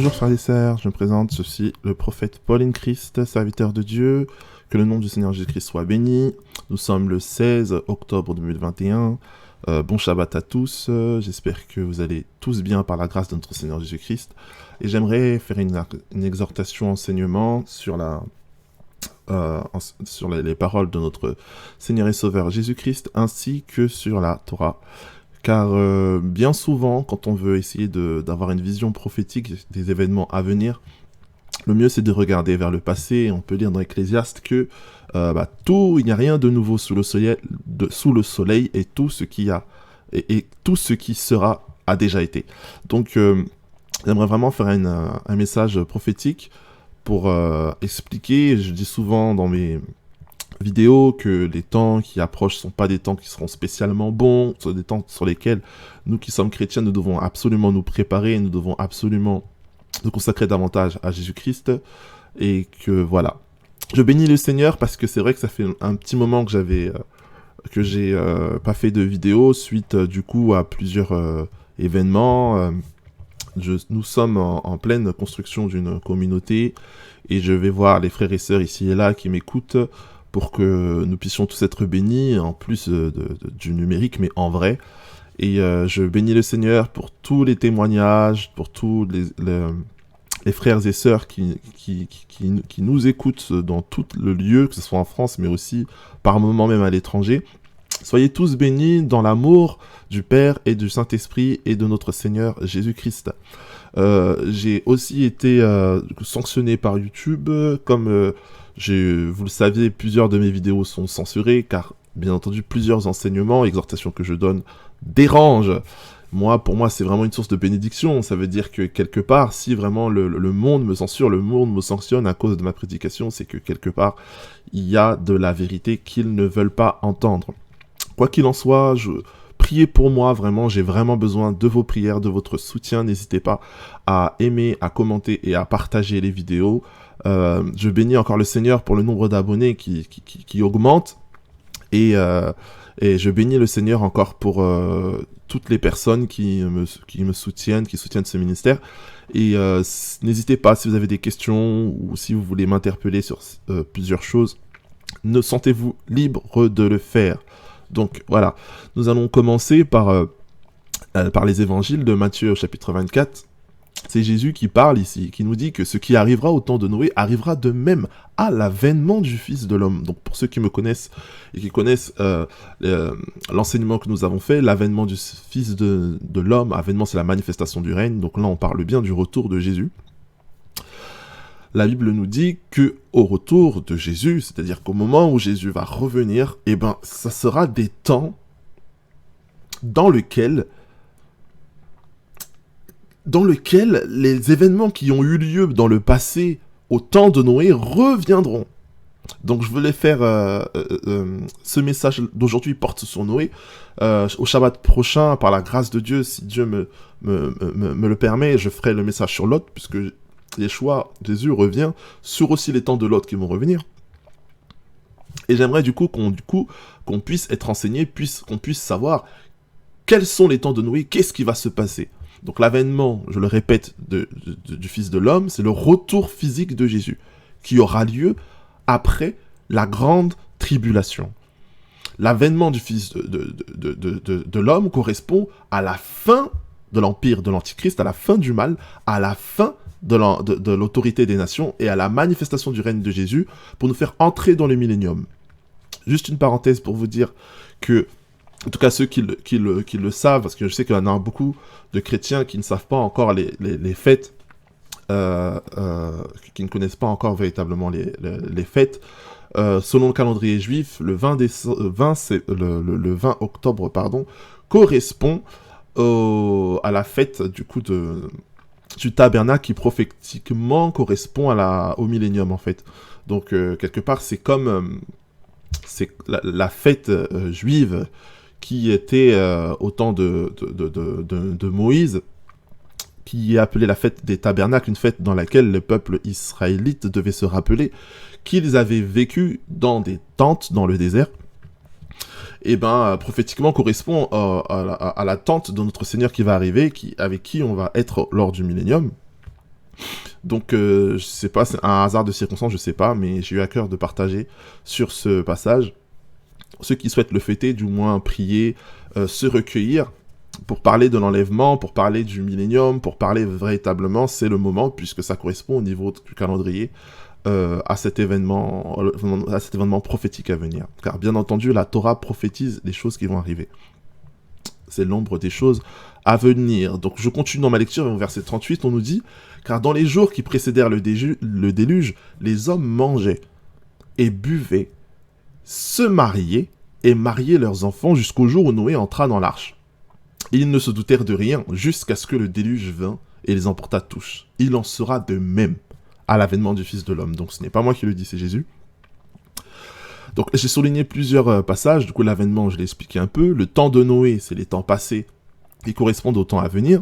Bonjour frères et sœurs, je me présente, je suis le prophète Paul in Christ, serviteur de Dieu, que le nom du Seigneur Jésus-Christ soit béni. Nous sommes le 16 octobre 2021, bon Shabbat à tous, j'espère que vous allez tous bien par la grâce de notre Seigneur Jésus-Christ. Et j'aimerais faire une exhortation, enseignement sur les paroles de notre Seigneur et Sauveur Jésus-Christ, ainsi que sur la Torah. Car bien souvent, quand on veut essayer d'avoir une vision prophétique des événements à venir, le mieux c'est de regarder vers le passé. On peut lire dans Ecclésiaste que il n'y a rien de nouveau sous le soleil et tout ce qui sera a déjà été. Donc j'aimerais vraiment faire un message prophétique pour expliquer. Je dis souvent dans mes vidéo que les temps qui approchent ne sont pas des temps qui seront spécialement bons, ce sont des temps sur lesquels nous qui sommes chrétiens, nous devons absolument nous préparer, nous devons absolument nous consacrer davantage à Jésus-Christ, et que voilà. Je bénis le Seigneur parce que c'est vrai que ça fait un petit moment que j'ai pas fait de vidéo suite du coup à plusieurs événements. Nous sommes en pleine construction d'une communauté et je vais voir les frères et sœurs ici et là qui m'écoutent pour que nous puissions tous être bénis, en plus du numérique, mais en vrai. Et je bénis le Seigneur pour tous les témoignages, pour tous les frères et sœurs qui nous écoutent dans tout le lieu, que ce soit en France, mais aussi par moments même à l'étranger. Soyez tous bénis dans l'amour du Père et du Saint-Esprit et de notre Seigneur Jésus-Christ. J'ai aussi été sanctionné par YouTube, comme vous le saviez, plusieurs de mes vidéos sont censurées, car bien entendu plusieurs enseignements, exhortations que je donne dérangent. Pour moi, c'est vraiment une source de bénédiction. Ça veut dire que quelque part, si vraiment le monde me censure, le monde me sanctionne à cause de ma prédication, c'est que quelque part, il y a de la vérité qu'ils ne veulent pas entendre. Quoi qu'il en soit, priez pour moi, vraiment, j'ai vraiment besoin de vos prières, de votre soutien. N'hésitez pas à aimer, à commenter et à partager les vidéos. Je bénis encore le Seigneur pour le nombre d'abonnés qui augmente. Et je bénis le Seigneur encore pour toutes les personnes qui me soutiennent, qui soutiennent ce ministère. Et n'hésitez pas, si vous avez des questions ou si vous voulez m'interpeller sur plusieurs choses, sentez-vous libre de le faire. Donc voilà, nous allons commencer par les évangiles de Matthieu au chapitre 24. C'est Jésus qui parle ici, qui nous dit que ce qui arrivera au temps de Noé arrivera de même à l'avènement du Fils de l'homme. Donc pour ceux qui me connaissent et qui connaissent l'enseignement que nous avons fait, l'avènement du Fils de l'homme, avènement c'est la manifestation du règne, donc là on parle bien du retour de Jésus. La Bible nous dit que au retour de Jésus, c'est-à-dire qu'au moment où Jésus va revenir, ça sera des temps dans lequel les événements qui ont eu lieu dans le passé, au temps de Noé, reviendront. Donc je voulais faire ce message d'aujourd'hui porte sur Noé. Au Shabbat prochain, par la grâce de Dieu, si Dieu me le permet, je ferai le message sur Lot, puisque Jésus revient sur aussi les temps de Lot qui vont revenir. Et j'aimerais du coup qu'on puisse être enseigné, qu'on puisse savoir quels sont les temps de Noé, qu'est-ce qui va se passer. Donc l'avènement, je le répète, du Fils de l'homme, c'est le retour physique de Jésus, qui aura lieu après la grande tribulation. L'avènement du Fils de l'homme correspond à la fin de l'empire de l'Antichrist, à la fin du mal, à la fin de l'autorité des nations et à la manifestation du règne de Jésus pour nous faire entrer dans le millénium. Juste une parenthèse pour vous dire que, en tout cas ceux qui le savent, parce que je sais qu'il y en a beaucoup de chrétiens qui ne savent pas encore les fêtes, qui ne connaissent pas encore véritablement les fêtes. Selon le calendrier juif, le 20 octobre, correspond à la fête du coup du tabernacle qui prophétiquement correspond au millénium en fait. Donc quelque part c'est comme c'est la fête juive qui était au temps de Moïse, qui est appelée la fête des tabernacles, une fête dans laquelle le peuple israélite devait se rappeler qu'ils avaient vécu dans des tentes dans le désert. Et prophétiquement correspond à l'attente de notre Seigneur qui va arriver, avec qui on va être lors du millénium. Donc, je sais pas, c'est un hasard de circonstance, je sais pas, mais j'ai eu à cœur de partager sur ce passage. Ceux qui souhaitent le fêter, du moins prier, se recueillir pour parler de l'enlèvement, pour parler du millénium, pour parler véritablement, c'est le moment, puisque ça correspond au niveau du calendrier, à cet événement prophétique à venir. Car bien entendu, la Torah prophétise les choses qui vont arriver. C'est l'ombre des choses à venir. Donc je continue dans ma lecture, au verset 38, on nous dit « Car dans les jours qui précédèrent le déluge, les hommes mangeaient et buvaient, se mariaient et mariaient leurs enfants jusqu'au jour où Noé entra dans l'arche. Ils ne se doutèrent de rien jusqu'à ce que le déluge vint et les emporta tous. Il en sera de même à l'avènement du Fils de l'homme. » Donc ce n'est pas moi qui le dis, c'est Jésus. Donc j'ai souligné plusieurs passages, du coup l'avènement je l'ai expliqué un peu, le temps de Noé c'est les temps passés qui correspondent au temps à venir.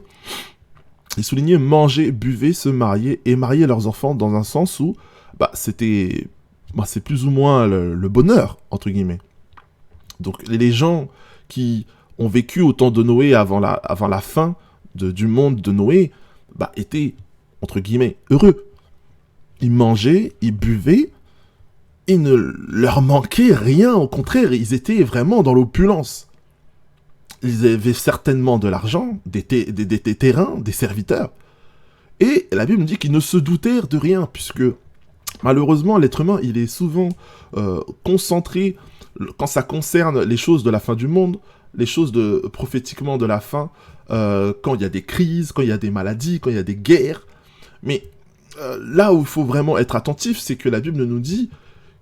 J'ai souligné manger, buver, se marier et marier leurs enfants dans un sens où c'est plus ou moins le bonheur, entre guillemets. Donc les gens qui ont vécu au temps de Noé avant la fin du monde de Noé, étaient, entre guillemets, heureux. Ils mangeaient, ils buvaient, il ne leur manquait rien, au contraire, ils étaient vraiment dans l'opulence. Ils avaient certainement de l'argent, des terrains, des serviteurs. Et la Bible nous dit qu'ils ne se doutèrent de rien, puisque malheureusement, l'être humain, il est souvent concentré, quand ça concerne les choses de la fin du monde, les choses prophétiquement de la fin, quand il y a des crises, quand il y a des maladies, quand il y a des guerres. Mais là où il faut vraiment être attentif, c'est que la Bible nous dit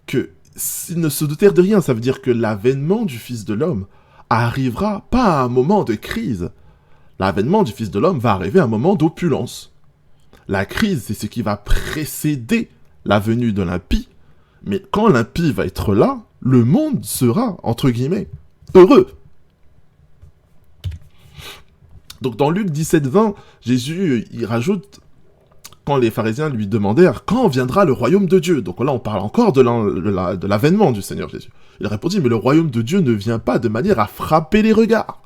que s'ils ne se doutèrent de rien, ça veut dire que l'avènement du Fils de l'homme arrivera pas à un moment de crise. L'avènement du Fils de l'homme va arriver à un moment d'opulence. La crise, c'est ce qui va précéder la venue de l'impie, mais quand l'impie va être là, le monde sera, entre guillemets, heureux. Donc dans Luc 17-20, Jésus, il rajoute, quand les pharisiens lui demandèrent « Quand viendra le royaume de Dieu ?» Donc là, on parle encore de l'avènement du Seigneur Jésus. Il répondit « Mais le royaume de Dieu ne vient pas de manière à frapper les regards. »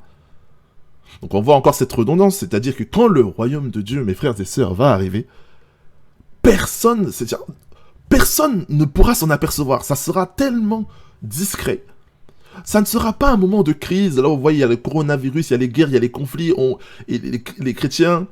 Donc on voit encore cette redondance, c'est-à-dire que quand le royaume de Dieu, mes frères et sœurs, va arriver, personne ne pourra s'en apercevoir. Ça sera tellement discret. Ça ne sera pas un moment de crise. Là, vous voyez, il y a le coronavirus, il y a les guerres, il y a les conflits, et les chrétiens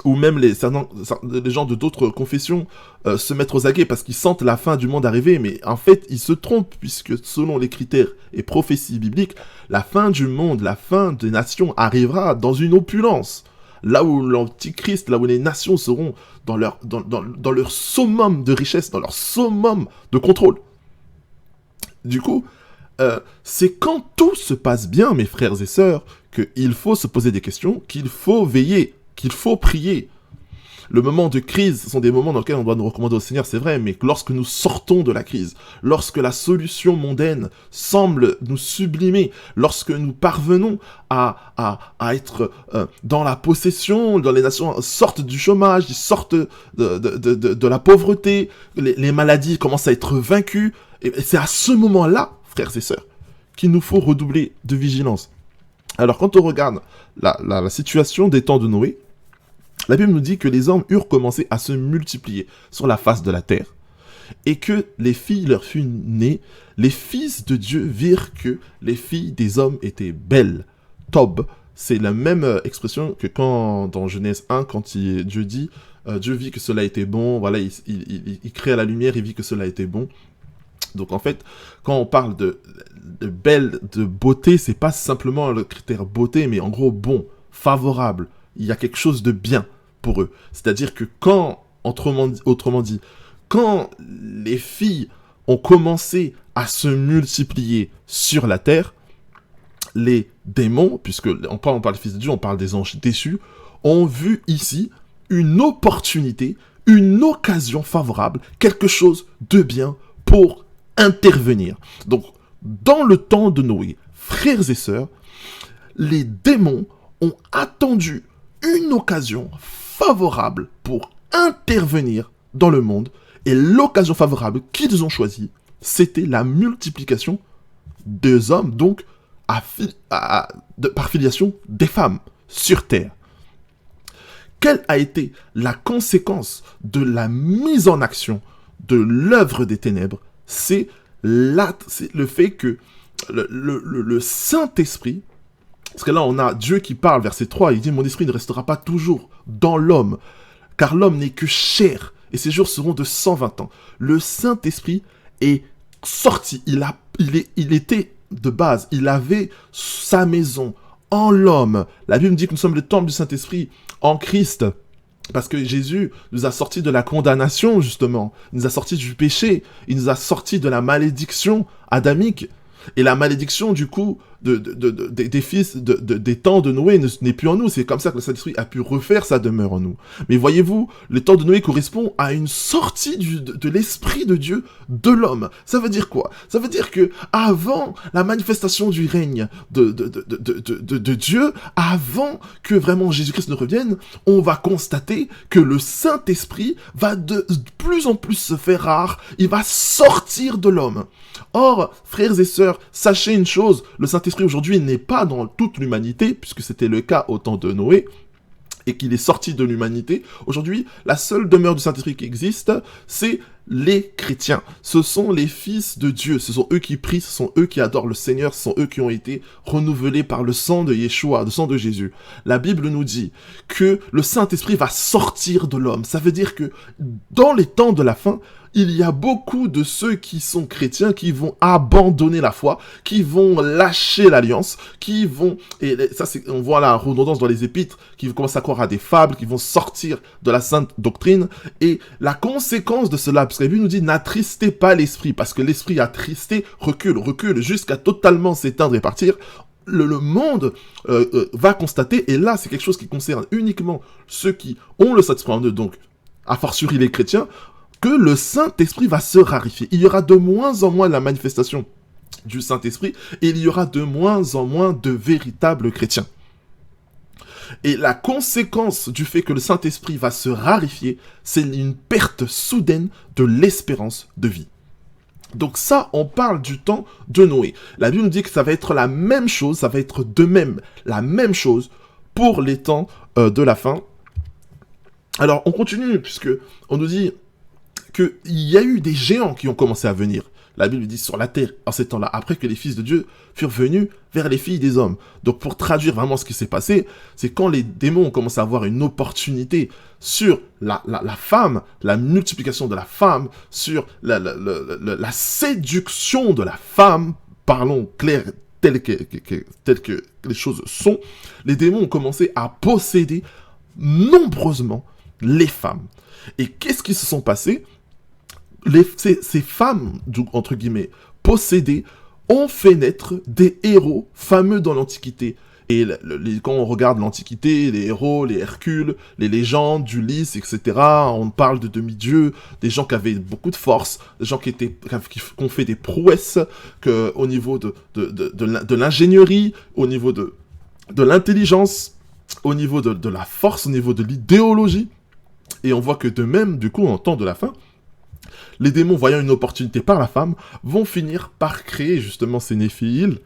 ou même les gens de d'autres confessions se mettre aux aguets parce qu'ils sentent la fin du monde arriver, mais en fait, ils se trompent, puisque selon les critères et prophéties bibliques, la fin du monde, la fin des nations arrivera dans une opulence, là où l'antichrist, là où les nations seront dans leur summum de richesse, dans leur summum de contrôle. Du coup, c'est quand tout se passe bien, mes frères et sœurs, qu'il faut se poser des questions, qu'il faut veiller, qu'il faut prier. Le moment de crise, ce sont des moments dans lesquels on doit nous recommander au Seigneur, c'est vrai, mais lorsque nous sortons de la crise, lorsque la solution mondaine semble nous sublimer, lorsque nous parvenons à être dans la possession, dans les nations sortent du chômage, ils sortent de la pauvreté, les maladies commencent à être vaincues, et c'est à ce moment-là, frères et sœurs, qu'il nous faut redoubler de vigilance. Alors quand on regarde la situation des temps de Noé, la Bible nous dit que les hommes eurent commencé à se multiplier sur la face de la terre et que les filles leur furent nées. Les fils de Dieu virent que les filles des hommes étaient belles. Tob, c'est la même expression que dans Genèse 1, quand Dieu dit Dieu vit que cela était bon, voilà, il crée à la lumière, il vit que cela était bon. Donc en fait, quand on parle de belle, de beauté, c'est pas simplement le critère beauté, mais en gros bon, favorable. Il y a quelque chose de bien pour eux. C'est-à-dire que quand, autrement dit, quand les filles ont commencé à se multiplier sur la terre, les démons, puisque on parle des fils de Dieu, on parle des anges déçus, ont vu ici une opportunité, une occasion favorable, quelque chose de bien pour intervenir. Donc, dans le temps de Noé, frères et sœurs, les démons ont attendu une occasion favorable pour intervenir dans le monde, et l'occasion favorable qu'ils ont choisie, c'était la multiplication des hommes, donc par filiation des femmes sur terre. quelle a été la conséquence de la mise en action de l'œuvre des ténèbres? C'est le fait que le Saint-Esprit, parce que là on a Dieu qui parle, verset 3, il dit « Mon esprit ne restera pas toujours dans l'homme, car l'homme n'est que chair, et ses jours seront de 120 ans. » Le Saint-Esprit est sorti, il était de base, il avait sa maison en l'homme. La Bible dit que nous sommes le temple du Saint-Esprit en Christ, parce que Jésus nous a sortis de la condamnation, justement. Il nous a sortis du péché, il nous a sortis de la malédiction adamique. Et la malédiction, du coup, des fils des temps de Noé n'est plus en nous. C'est comme ça que le Saint-Esprit a pu refaire sa demeure en nous. Mais voyez-vous, le temps de Noé correspond à une sortie de l'Esprit de Dieu de l'homme. Ça veut dire quoi? Ça veut dire que avant la manifestation du règne de Dieu, avant que vraiment Jésus-Christ ne revienne, on va constater que le Saint-Esprit va de plus en plus se faire rare. Il va sortir de l'homme. Or, frères et sœurs, sachez une chose, le Saint-Esprit aujourd'hui n'est pas dans toute l'humanité, puisque c'était le cas au temps de Noé, et qu'il est sorti de l'humanité. Aujourd'hui, la seule demeure du Saint-Esprit qui existe, c'est les chrétiens. Ce sont les fils de Dieu, ce sont eux qui prient, ce sont eux qui adorent le Seigneur, ce sont eux qui ont été renouvelés par le sang de Yeshua, le sang de Jésus. La Bible nous dit que le Saint-Esprit va sortir de l'homme. Ça veut dire que dans les temps de la fin, il y a beaucoup de ceux qui sont chrétiens qui vont abandonner la foi, qui vont lâcher l'alliance, qui vont, et ça on voit la redondance dans les épîtres, qui vont commencer à croire à des fables, qui vont sortir de la sainte doctrine, et la conséquence de cela, parce que la Bible nous dit, n'attristez pas l'esprit, parce que l'esprit attristé recule, jusqu'à totalement s'éteindre et partir. Le monde va constater, et là c'est quelque chose qui concerne uniquement ceux qui ont le Saint-Esprit en eux, donc a fortiori les chrétiens, que le Saint-Esprit va se raréfier. Il y aura de moins en moins la manifestation du Saint-Esprit et il y aura de moins en moins de véritables chrétiens. Et la conséquence du fait que le Saint-Esprit va se raréfier, c'est une perte soudaine de l'espérance de vie. Donc ça, on parle du temps de Noé. La Bible nous dit que ça va être la même chose, ça va être de même la même chose pour les temps de la fin. Alors on continue, puisque on nous dit qu'il y a eu des géants qui ont commencé à venir. La Bible dit sur la terre en ces temps-là, après que les fils de Dieu furent venus vers les filles des hommes. Donc pour traduire vraiment ce qui s'est passé, c'est quand les démons ont commencé à avoir une opportunité sur la femme, la multiplication de la femme, sur la séduction de la femme, parlons clair, tel que les choses sont, les démons ont commencé à posséder nombreusement les femmes. Et qu'est-ce qui se sont passés? Ces femmes, entre guillemets, possédées, ont fait naître des héros fameux dans l'Antiquité. Et quand on regarde l'Antiquité, les héros, les Hercules, les légendes d'Ulysse, etc., on parle de demi-dieux, des gens qui avaient beaucoup de force, des gens qui ont fait des prouesses au niveau de l'ingénierie, au niveau de l'intelligence, au niveau de la force, au niveau de l'idéologie. Et on voit que de même, du coup, en temps de la fin, les démons, voyant une opportunité par la femme, vont finir par créer justement ces néphiles,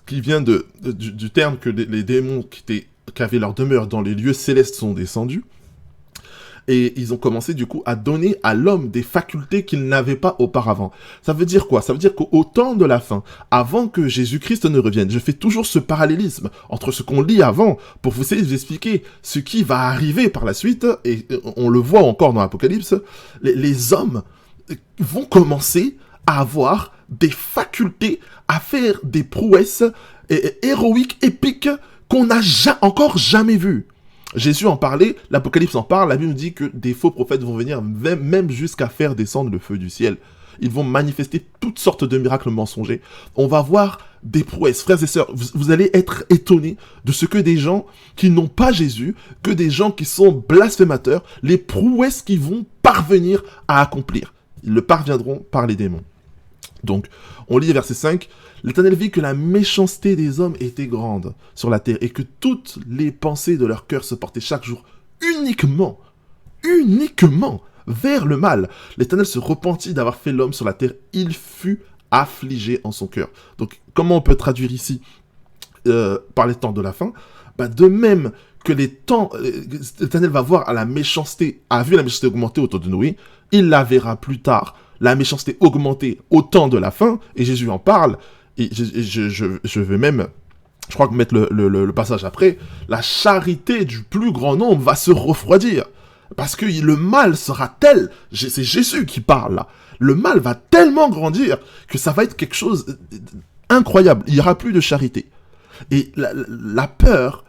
qui vient du terme que les démons qui avaient leur demeure dans les lieux célestes sont descendus. Et ils ont commencé du coup à donner à l'homme des facultés qu'il n'avait pas auparavant. Ça veut dire quoi? Ça veut dire qu'au temps de la fin, avant que Jésus-Christ ne revienne, je fais toujours ce parallélisme entre ce qu'on lit avant, pour vous expliquer ce qui va arriver par la suite, et on le voit encore dans l'Apocalypse, les hommes vont commencer à avoir des facultés, à faire des prouesses héroïques, épiques, qu'on n'a encore jamais vues. Jésus en parlait, l'Apocalypse en parle, la Bible nous dit que des faux prophètes vont venir même jusqu'à faire descendre le feu du ciel. Ils vont manifester toutes sortes de miracles mensongers. On va voir des prouesses. Frères et sœurs, vous allez être étonnés de ce que des gens qui n'ont pas Jésus, que des gens qui sont blasphémateurs, les prouesses qu'ils vont parvenir à accomplir. Ils le parviendront par les démons. Donc, on lit verset 5, « L'Éternel vit que la méchanceté des hommes était grande sur la terre et que toutes les pensées de leur cœur se portaient chaque jour uniquement vers le mal. L'Éternel se repentit d'avoir fait l'homme sur la terre. Il fut affligé en son cœur. » Donc, comment on peut traduire ici par les temps de la fin? de même que les temps, l'Éternel va voir a vu la méchanceté augmenter autour de Noé, il la verra plus tard, la méchanceté augmenter au temps de la fin, et Jésus en parle, et je vais même, je crois que mettre le passage après, la charité du plus grand nombre va se refroidir. Parce que le mal sera tel, c'est Jésus qui parle là, le mal va tellement grandir que ça va être quelque chose incroyable, il n'y aura plus de charité. Et la peur,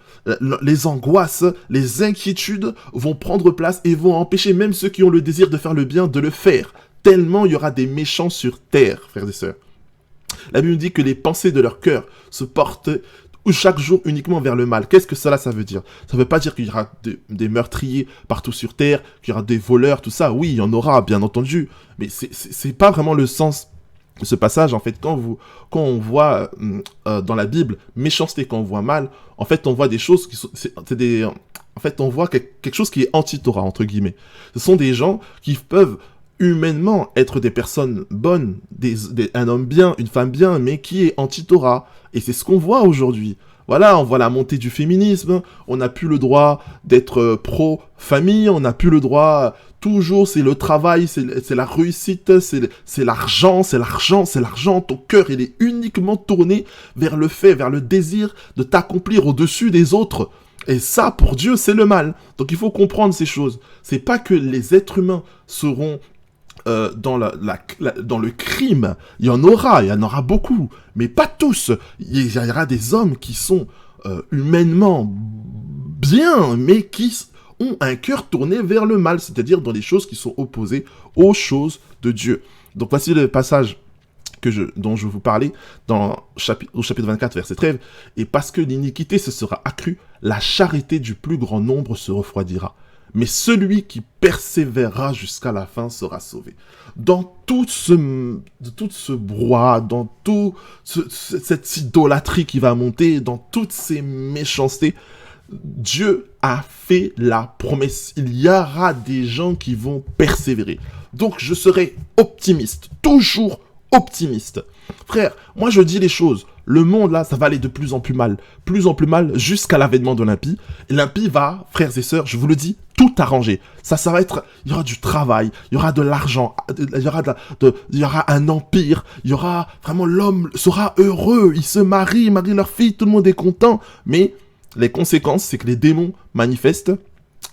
les angoisses, les inquiétudes vont prendre place et vont empêcher même ceux qui ont le désir de faire le bien de le faire. Tellement il y aura des méchants sur terre, frères et sœurs. La Bible dit que les pensées de leur cœur se portent chaque jour uniquement vers le mal. Qu'est-ce que ça veut dire? Ça ne veut pas dire qu'il y aura des meurtriers partout sur terre, qu'il y aura des voleurs, tout ça. Oui, il y en aura, bien entendu. Mais c'est pas vraiment le sens de ce passage. En fait, quand on voit dans la Bible méchanceté, quand on voit mal, en fait, on voit des choses qui sont... En fait, on voit quelque chose qui est anti-Torah, entre guillemets. Ce sont des gens qui peuvent humainement être des personnes bonnes, un homme bien, une femme bien, mais qui est anti-Torah. Et c'est ce qu'on voit aujourd'hui. Voilà, on voit la montée du féminisme, on n'a plus le droit d'être pro-famille, on n'a plus le droit, toujours c'est le travail, c'est la réussite, c'est l'argent, ton cœur il est uniquement tourné vers le fait, vers le désir de t'accomplir au-dessus des autres. Et ça, pour Dieu, c'est le mal. Donc il faut comprendre ces choses. C'est pas que les êtres humains seront dans le crime, il y en aura beaucoup, mais pas tous. Il y aura des hommes qui sont humainement bien, mais qui ont un cœur tourné vers le mal, c'est-à-dire dans les choses qui sont opposées aux choses de Dieu. Donc voici le passage dont je vous parlais au chapitre 24, verset 13. « Et parce que l'iniquité se sera accrue, la charité du plus grand nombre se refroidira. Mais celui qui persévérera jusqu'à la fin sera sauvé. » Dans tout ce brouhaha, dans cette idolâtrie qui va monter, dans toutes ces méchancetés, Dieu a fait la promesse. Il y aura des gens qui vont persévérer. Donc je serai optimiste, toujours optimiste. Frère, moi je dis les choses. Le monde là, ça va aller de plus en plus mal jusqu'à l'avènement de l'impie. Et l'impie va, frères et sœurs, je vous le dis, tout arranger. Ça va être, il y aura du travail, il y aura de l'argent, il y aura un empire, il y aura vraiment l'homme sera heureux, il se marie leur fille, tout le monde est content. Mais les conséquences, c'est que les démons manifestent.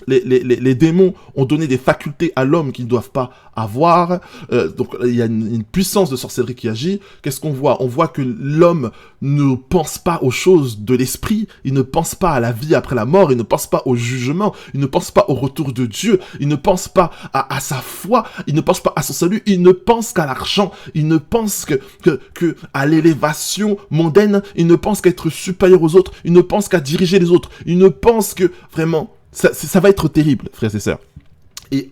Les démons ont donné des facultés à l'homme qu'ils ne doivent pas avoir. Donc il y a une puissance de sorcellerie qui agit. Qu'est-ce qu'on voit? On voit que l'homme ne pense pas aux choses de l'esprit. Il ne pense pas à la vie après la mort. Il ne pense pas au jugement. Il ne pense pas au retour de Dieu. Il ne pense pas à sa foi. Il ne pense pas à son salut. Il ne pense qu'à l'argent. Il ne pense que à l'élévation mondaine. Il ne pense qu'à être supérieur aux autres. Il ne pense qu'à diriger les autres. Il ne pense que vraiment... Ça va être terrible, frères et sœurs. Et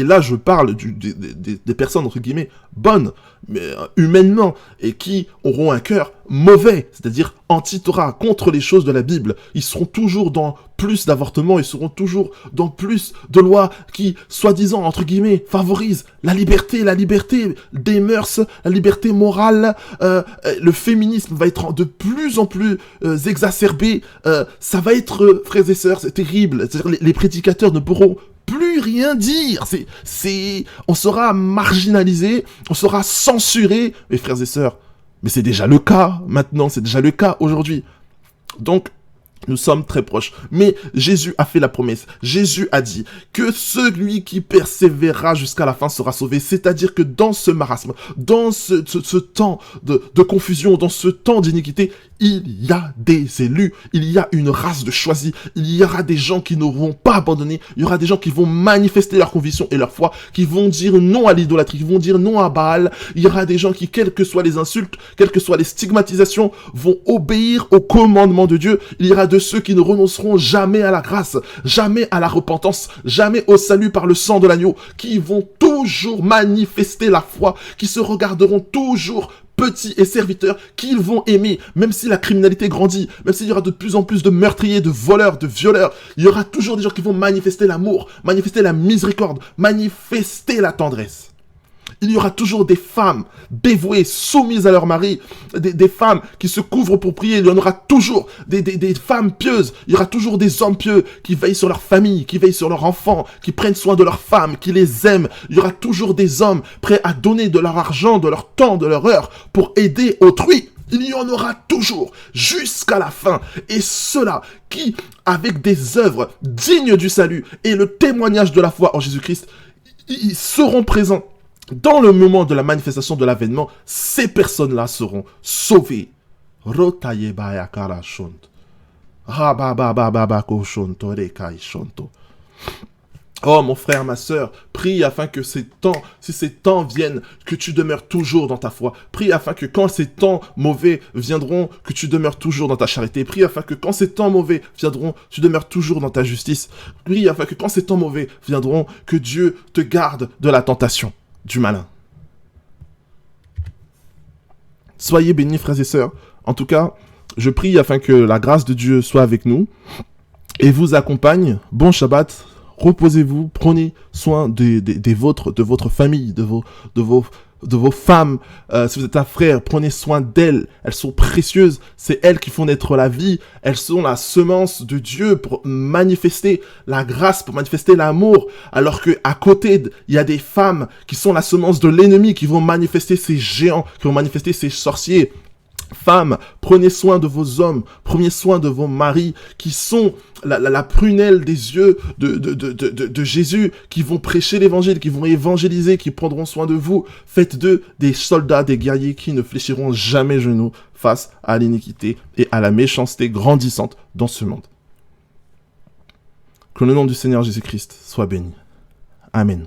là, je parle des personnes, entre guillemets, bonnes, mais humainement, et qui auront un cœur mauvais, c'est-à-dire anti-Torah, contre les choses de la Bible. Ils seront toujours dans plus d'avortements, ils seront toujours dans plus de lois qui, soi-disant, entre guillemets, favorisent la liberté des mœurs, la liberté morale. Le féminisme va être de plus en plus exacerbé. Ça va être, frères et sœurs, c'est terrible. C'est-à-dire, les prédicateurs ne pourront plus rien dire. On sera marginalisé, on sera censuré, mes frères et sœurs. Mais c'est déjà le cas maintenant, c'est déjà le cas aujourd'hui. Donc, nous sommes très proches. Mais Jésus a fait la promesse. Jésus a dit que celui qui persévérera jusqu'à la fin sera sauvé. C'est-à-dire que dans ce marasme, dans ce temps de confusion, dans ce temps d'iniquité, il y a des élus, il y a une race de choisis, il y aura des gens qui n'auront pas abandonné, il y aura des gens qui vont manifester leur conviction et leur foi, qui vont dire non à l'idolâtrie, qui vont dire non à Baal, il y aura des gens qui, quelles que soient les insultes, quelles que soient les stigmatisations, vont obéir au commandement de Dieu. Il y aura de ceux qui ne renonceront jamais à la grâce, jamais à la repentance, jamais au salut par le sang de l'agneau, qui vont toujours manifester la foi, qui se regarderont toujours petits et serviteurs qu'ils vont aimer, même si la criminalité grandit, même s'il y aura de plus en plus de meurtriers, de voleurs, de violeurs, il y aura toujours des gens qui vont manifester l'amour, manifester la miséricorde, manifester la tendresse. Il y aura toujours des femmes dévouées, soumises à leur mari, des femmes qui se couvrent pour prier. Il y en aura toujours des femmes pieuses. Il y aura toujours des hommes pieux qui veillent sur leur famille, qui veillent sur leurs enfants, qui prennent soin de leurs femmes, qui les aiment. Il y aura toujours des hommes prêts à donner de leur argent, de leur temps, de leur heure pour aider autrui. Il y en aura toujours jusqu'à la fin. Et ceux-là qui, avec des œuvres dignes du salut et le témoignage de la foi en Jésus-Christ, ils seront présents dans le moment de la manifestation de l'avènement. Ces personnes-là seront sauvées. Oh mon frère, ma sœur, prie afin que ces temps, si ces temps viennent, que tu demeures toujours dans ta foi. Prie afin que quand ces temps mauvais viendront, que tu demeures toujours dans ta charité. Prie afin que quand ces temps mauvais viendront, tu demeures toujours dans ta justice. Prie afin que quand ces temps mauvais viendront, que Dieu te garde de la tentation du malin. Soyez bénis, frères et sœurs. En tout cas, je prie afin que la grâce de Dieu soit avec nous et vous accompagne. Bon Shabbat. Reposez-vous, prenez soin de votre famille, de vos femmes. Si vous êtes un frère, prenez soin d'elles. Elles sont précieuses. C'est elles qui font naître la vie. Elles sont la semence de Dieu pour manifester la grâce, pour manifester l'amour. Alors que à côté, il y a des femmes qui sont la semence de l'ennemi, qui vont manifester ces géants, qui vont manifester ces sorciers. Femmes, prenez soin de vos hommes, prenez soin de vos maris qui sont la prunelle des yeux de Jésus, qui vont prêcher l'évangile, qui vont évangéliser, qui prendront soin de vous. Faites d'eux des soldats, des guerriers qui ne fléchiront jamais genoux face à l'iniquité et à la méchanceté grandissante dans ce monde. Que le nom du Seigneur Jésus-Christ soit béni. Amen.